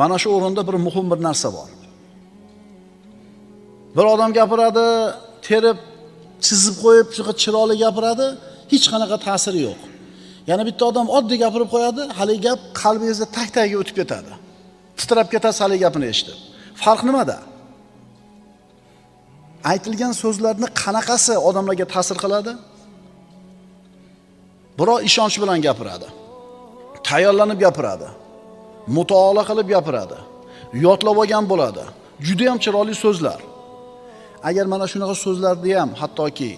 Mana shu o'rinda bir muhim bir narsa bor. Bir odam gapiradi, terib, chizib qo'yib, shunaqa chiroyli gapiradi, hech qanaqa ta'siri yo'q. Yana bitta odam oddiy gapirib qo'yadi, hali gap qalbingizda tak-tagiga o'tib ketadi. Titrab ketasiz hali gapini eshitib. Farq nimada? Aytilgan so'zlarning qanaqasi odamlarga ta'sir qiladi? Birov ishonch bilan gapiradi. Tayyorlanib gapiradi. Mutolaa qilib gapiradi. Yodlab olgan bo'ladi. Juda ham chiroyli so'zlar. Agar mana shunaqa so'zlarni ham hattoki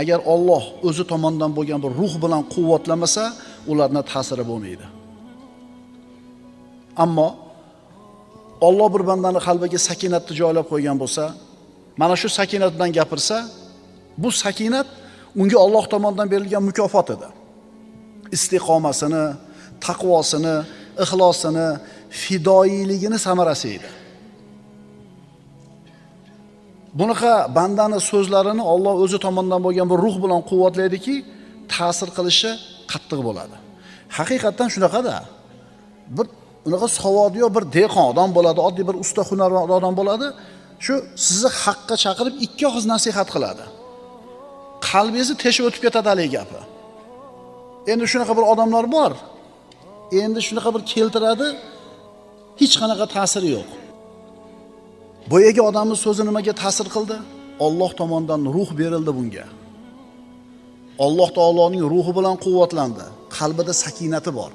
agar Alloh o'zi tomonidan bo'lgan bir ruh bilan quvvatlamasa, ularning ta'siri bo'lmaydi. Ammo Alloh bir bandani qalbiga sakinatni joylab qo'ygan bo'lsa, mana shu sakinat bilan gapirsa, bu sakinat unga Alloh tomonidan berilgan mukofot edi. Istiqomasini, taqvosini, ixlosini, fidoyiligini samarasi edi. Bunaqa bandani so'zlarini Alloh o'zi tomonidan bo'lgan bir ruh bilan quvvatlaydiki, ta'sir qilishi qattiq bo'ladi. Haqiqatan shunaqada. Bir unaqa savodiyo bir dehqon odam bo'ladi, oddiy bir usta hunarmand odam bo'ladi. Shu sizni haqqa chaqirib ikki og'iz nasihat qiladi. Qalbingizni teshib o'tib ketadi hali gapi. Endi shunaqa bir odamlar bor. Endi shunaqa bir keltiradi, hech qanaqa ta'siri yo'q. Boyagi odamning so'zi nimaga ta'sir qildi? Alloh tomonidan ruh berildi bunga. Alloh taoloning ruhi bilan quvvatlandi. Qalbida sakinati bor.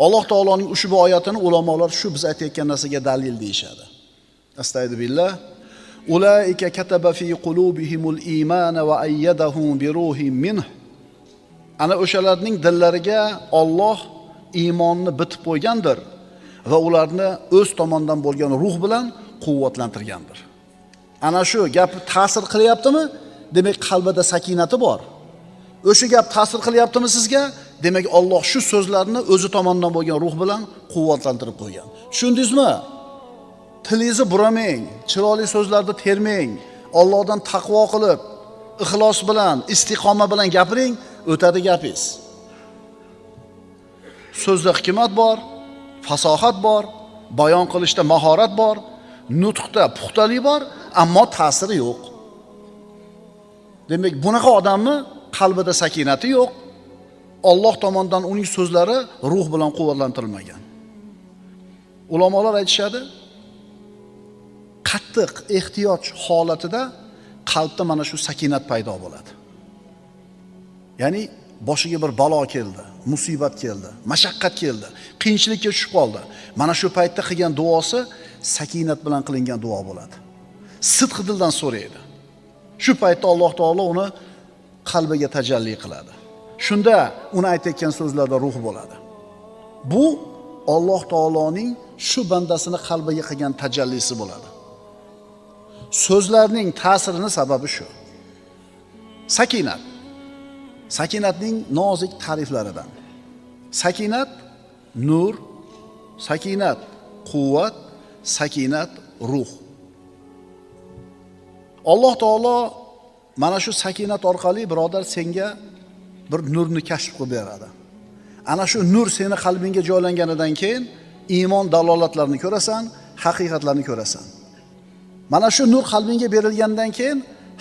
Alloh taoloning ushbu oyatini ulamolar shu biz aytayotgan narsaga dalil deyshadi. Astagfirullah. Ulaika kataba fi qulubihimul iymana va ayyadahum bi ruhin minhu. Ana o'shalarning dillariga Alloh iymonni bitib qo'ygandir va ularni o'z tomonidan bo'lgan ruh bilan quvvatlantirgandir. Ana shu gap ta'sir qilyaptimi? Demak qalbida sakinati bor. O'sha gap ta'sir qilyaptimi sizga? Demak Alloh shu so'zlarni o'zi tomonidan bo'lgan ruh bilan quvvatlantirib qo'ygan. Tushundingizmi? Tilingizni buramang, chiroyli so'zlarni termang, Allohdan taqvo qilib, ixlos bilan, istiqoma bilan gapiring, o'tadi gapingiz. So'zda hikmat bor, fasohat bor, bayon qilishda mahorat bor, nutqda puxtalik bor, ammo ta'siri yo'q. Demak, bunaqa odamni qalbida sakinati yo'q. Alloh tomonidan uning so'zlari ruh bilan quvvatlantirilmagan. Ulamolar aytishadi, qattiq ehtiyoj holatida qalbda mana shu sakinat paydo bo'ladi. Ya'ni boshiga bir balo keldi, musibat keldi, mashaqqat keldi, qiyinchilikka tushib qoldi. Mana shu paytda qilgan duosi sakinat bilan qilingan duo bo'ladi. Sidq dildan so'raydi. Shu paytda Alloh taolo uni qalbiga tajalli qiladi. Shunda uni aytayotgan so'zlarda ruh bo'ladi. Bu Alloh taoloning shu bandasini qalbiga qilgan tajallisi bo'ladi. So'zlarning ta'sirining sababi shu. Sakinat. Sakinatning nozik ta'riflaridan. Sakinat nur, sakinat quvvat, sakinat ruh. Alloh taolo mana shu sakinat orqali birodar senga bir nurni kashf qilib beradi. Ana shu nur seni qalbingga joylanganidan keyin iymon dalolatlarini ko'rasan, haqiqatlarni ko'rasan. Mana shu nur qalbingga berilgandan keyin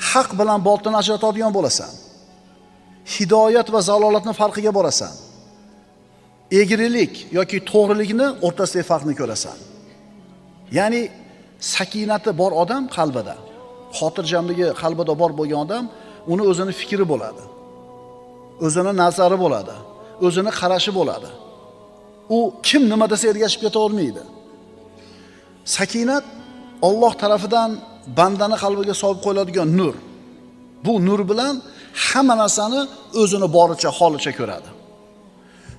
haq bilan botilni ajratadigan bo'lasan. Hidoyat va zalolatning farqiga borasan. Egrilik yoki to'g'rilikni o'rtasidagi farqni ko'rasan. Ya'ni sakinati bor odam qalbida, xotirjamligi qalbida bor bo'lgan odam, uni o'zini fikri bo'ladi. O'zini nazari bo'ladi, o'zini qarashi bo'ladi. U kim nima desa ergashib keta olmaydi. Sakinat Alloh tarafidan bandani qalbiga solib qo'yiladigan nur. Bu nur bilan hamma narsani o'zini boricha, holicha ko'radi.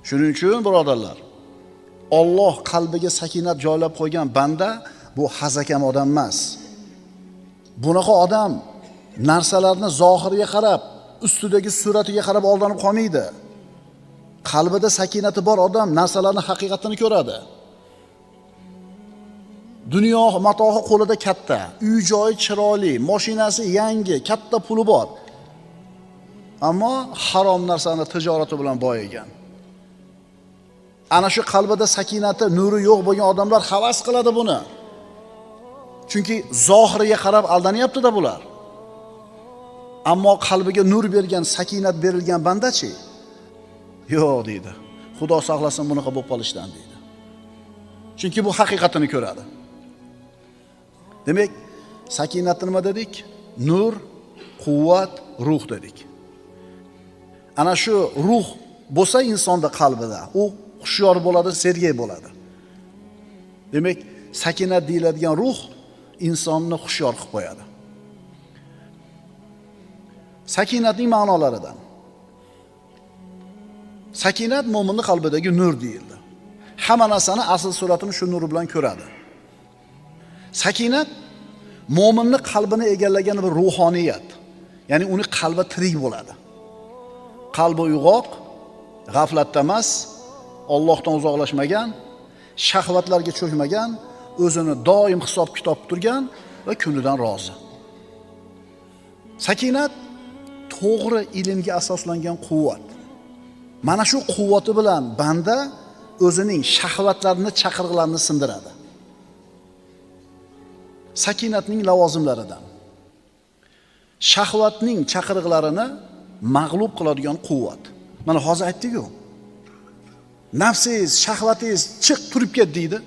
Shuning uchun birodarlar, Alloh qalbiga sakinat joylab qo'ygan banda bu hazakam odam emas. Bunaqa odam narsalarni zohiriga qarab, ustidagi suratiga qarab aldanib qolmaydi. Qalbida sakinati bor odam narsalarni haqiqatini ko'radi. Dunyo matohi qo'lida katta, uy joyi chiroyli, mashinasi yangi, katta puli bor. Ammo harom narsani tijorati bilan boyigan. Ana shu qalbida sakinati, nuri yo'q bo'lgan odamlar havas qiladi buni. Chunki zohiriga qarab aldanyapti-da bular. Ammo qalbiga nur bergan, sakinat berilgan bandachi? Yo'q deydi. Xudo saqlasin bunaqa bo'lib qolishdan deydi. Chunki bu haqiqatini ko'radi. Demak, sakinatni nima dedik? Nur, quvvat, ruh dedik. Ana shu ruh bo'lsa insonda qalbida, u xushyor bo'ladi, sergay bo'ladi. Demak, sakinat deyiladigan ruh insonni xushyor qilib qo'yadi. Sakinatning ma'nolaridan. Sakinat mo'minning qalbidagi nur deyildi. Hamma narsani asl suratini shu nur bilan ko'radi. Sakinat mo'minning qalbini egallagan bir ruhoniyat. Ya'ni uni qalbi tirik bo'ladi. Qalbi uyg'oq, g'aflatda emas, Allohdan uzoqlashmagan, shahvatlarga cho'kmagan, o'zini doim hisob-kitob turgan va kunidan rozi. Sakinat to'g'ri ilmga asoslangan quvvat. Mana shu quvvati bilan banda o'zining shahvatlarini, chaqirg'alarini sindiradi. Sakinatning lavozimlaridan. Shahvatning chaqirg'alarini mag'lub qiladigan quvvat. Mana hozir aytdik-ku. Nafsingiz, shahvatingiz chiq turib ket deydi.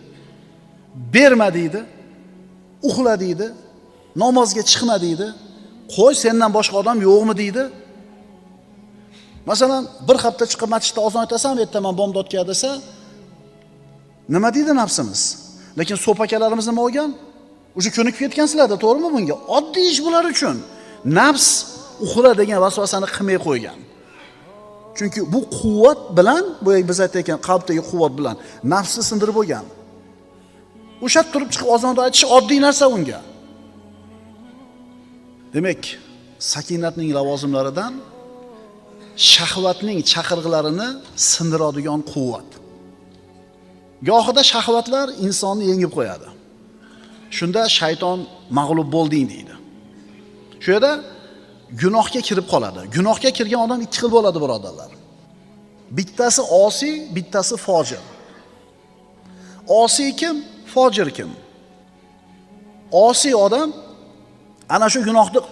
Berma deydi. Uxla deydi. Namozga chiqma deydi. Qo'y, sendan boshqa odam yo'qmi deydi. Masalan, bir hafta chiqib masjidda ozon aytasan, ertaman bomdodga desa, nima deydi nafsimiz? Lekin so'pakalarimiz nima bo'lgan? O'sha ko'nikib ketgansizlar-da, to'g'rimi bunga? Oddiy ish bular uchun. Nafs uxla degan vasvasani qilmay qo'ygan. Chunki bu quvvat bilan, bu biz aytayotgan qalbdagi quvvat bilan nafsni sindirib bo'lgan. O'sha turib chiqib ozonda aytish oddiy narsa unga. Demak, sakinatning lavozimlaridan shahvatning chaqirg'alarini sindiradigan quvvat. Gohida shahvatlar insonni yengib qo'yadi. Shunda shayton mag'lub bo'lding deydi. Shu yerda gunohga kirib qoladi. Gunohga kirgan odam ikki xil bo'ladi, birodarlar. Bittasi osiy, bittasi fojir. Osiy kim? Fojir kim? Osiy odam ana shu gunohni qilib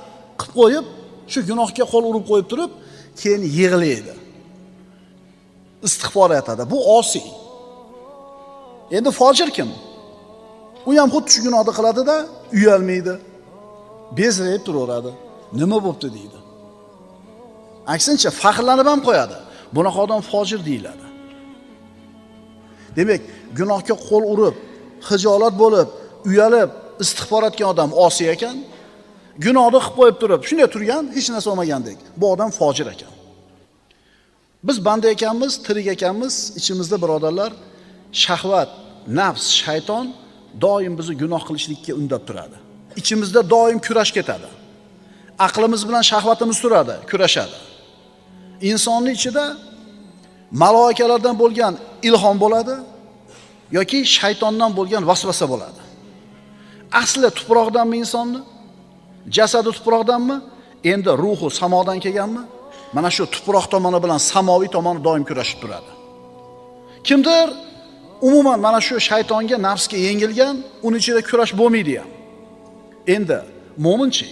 qo'yib, shu gunohga qo'l urib qo'yib turib, keyin yig'laydi. Istig'for aytadi. Bu osiy. Endi fojir kim? U ham xuddi shu gunohni qiladi-da, uyalmaydi. Bezrayib turaveradi. Nima bo'pti deydi. Aksincha faxrlanib ham qo'yadi. Bunaqa odam fojir deyiladi. Demak, gunohga qo'l urib, hijolat bo'lib, uyalib, istig'for etgan odam osiy ekan. Gunohni qilib qo'yib turib, shunday turgan, hech narsa bo'lmagandek. Bu odam fojir ekan. Biz banda ekanmiz, tirik ekanmiz, ichimizda birodarlar, shahvat, nafs, shayton doim bizni gunoh qilishlikka undab turadi. Ichimizda doim kurash ketadi. Aqlimiz bilan shahvatimiz turadi, kurashadi. Insonning ichida maloikalardan bo'lgan ilhom bo'ladi yoki shaytondan bo'lgan vasvasa bo'ladi. Asli tuproqdanmi insonni? Jasadi tuproqdanmi? Endi ruhi samodan kelganmi? Mana shu tuproq tomoni bilan samoviy tomoni doim kurashib turadi. Kimdir umuman mana shu shaytonga, nafsga yengilgan, uning ichida kurash bo'lmaydi ham. Endi mo'minchi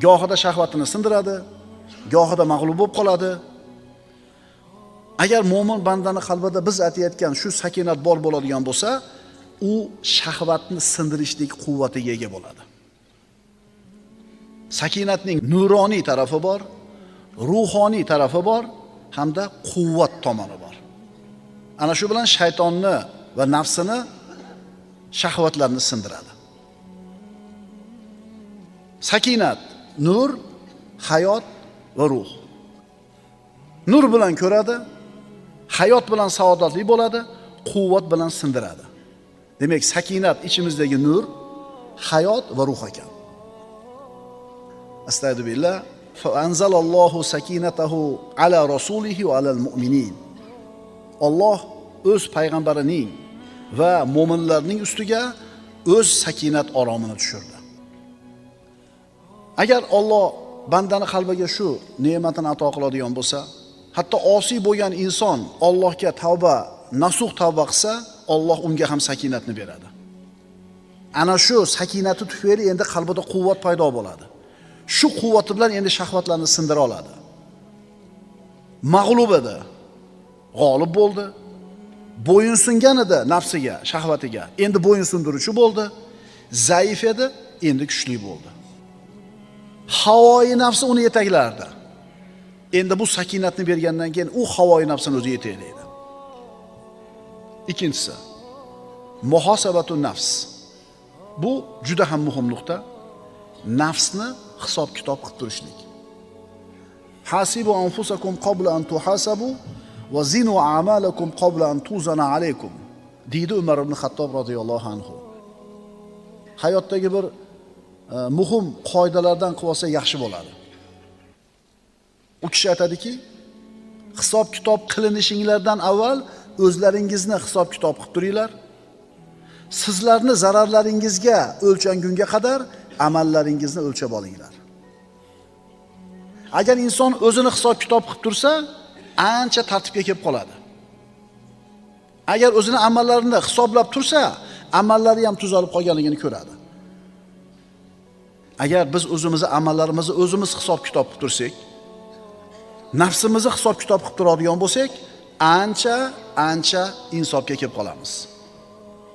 gohida shahvatini sindiradi, gohida mag'lub bo'lib qoladi. Agar mo'min bandani qalbida biz aytayotgan shu sakinat bor bo'ladigan bo'lsa, u shahvatni sindirishlik quvvatiga ega bo'ladi. Sakinatning nuroniy tarafi bor, ruhoniy tarafi bor, hamda quvvat tomoni bor. Ana shu bilan shaytonni va nafsini, shahvatlarni sindiradi. Sakinat nur, hayot va ruh. Nur bilan ko'radi, hayot bilan saodatli bo'ladi, quvvat bilan sindiradi. Demak, sakinat ichimizdagi nur, hayot va ruh ekan. Astagfirullah. Fa anzalallohu sakinatahu ala rasulihi va alal mu'minin. Alloh o'z payg'ambarining va mo'minlarning ustiga o'z sakinat oromini tushirdi. Agar Alloh bandani qalbiga shu ne'matini ato qiladigan bo'lsa, Hatto osiy bo'lgan inson Allohga tavba, nasuh tavba qilsa, Alloh unga ham sakinatni beradi. Ana shu sakinati tufayli endi qalbida quvvat paydo bo'ladi. Shu quvvati bilan endi shahvatlarni sindira oladi. Mag'lub edi, g'olib bo'ldi. Bo'yinsungan edi nafsiga, shahvatiga, endi bo'yin sundiruvchi bo'ldi. Zaif edi, endi kuchli bo'ldi. Havoyi nafsi uni yetaklardi. Endi bu sakinatni bergandan keyin u havoyi nafsini o'zi yetaklaydi. Ikkinchisi, muhosabatu nafs. Bu juda ham muhim nuqta. Nafsni hisob-kitob qilib turishlik. Hasibu anfusakum qabla an tuhasabu va zinu a'malakum qabla an tuzana alaykum. Deydi Umar ibn Xattob radhiyallohu anhu. Hayotdagi bir muhim qoidalardan qilib olsa yaxshi bo'ladi. U kishi aytadiki, hisob-kitob qilinishinglardan avval o'zlaringizni hisob-kitob qilib turinglar. Sizlarni zararlaringizga o'lchangunga qadar amallaringizni o'lchab olinglar. Agar inson o'zini hisob-kitob qilib tursa, ancha tartibga kelib qoladi. Agar o'zini amallarini hisoblab tursa, amallari ham tuzalib qolganligini ko'radi. Agar biz o'zimizni amallarimizni o'zimiz hisob-kitob qilib tursak, nafsimizni hisob-kitob qilib turadigan bo'lsak, ancha insofga kelib qolamiz.